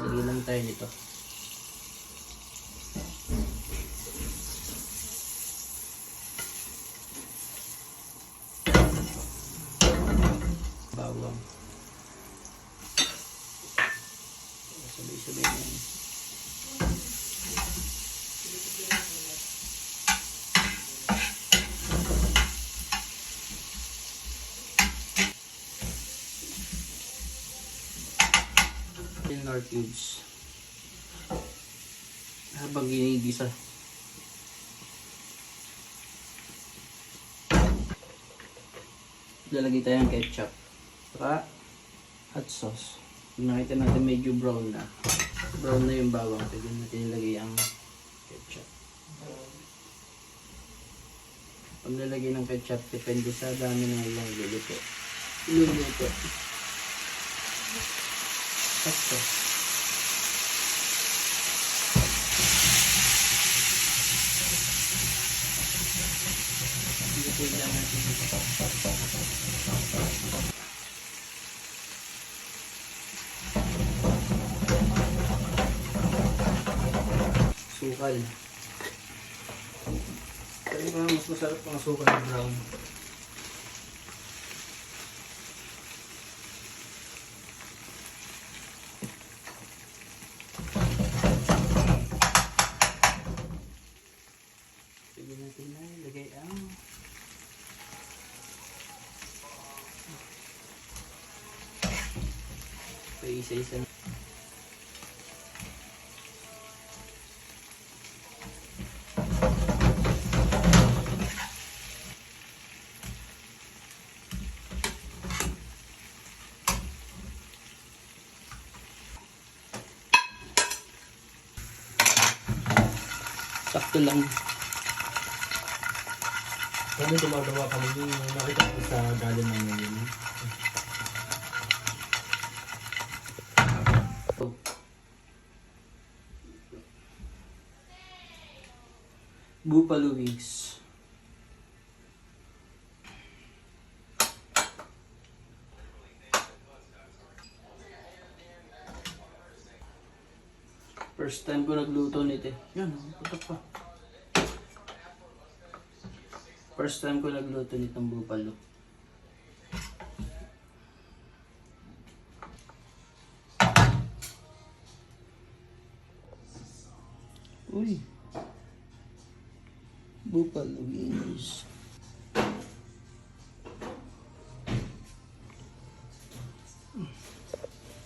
Lagyan lang tayo nito. Bawang. Sabay-sabay na yan. Nor cubes habang ginigisa. Lalagay tayo ng ketchup saka hot sauce. Kung nakita natin medyo brown na yung bawang, pwede natin ilagay ang ketchup. Pag nalagay ng ketchup, depende sa dami ng ilang luluto. Hot sauce. Ilagay lang natin dito. Sukal. Kaya mas masarap ang sukal na brown. Sige natin na ilagay ang isa-isa. Sakto lang. Kami gumagawa kami yung nakita ko sa galing namin yun. Buffalo wings. First time ko nagluto nito. Yan, putok pa. First time ko nagluto nitong buffalo. Uy. Buffalo wings.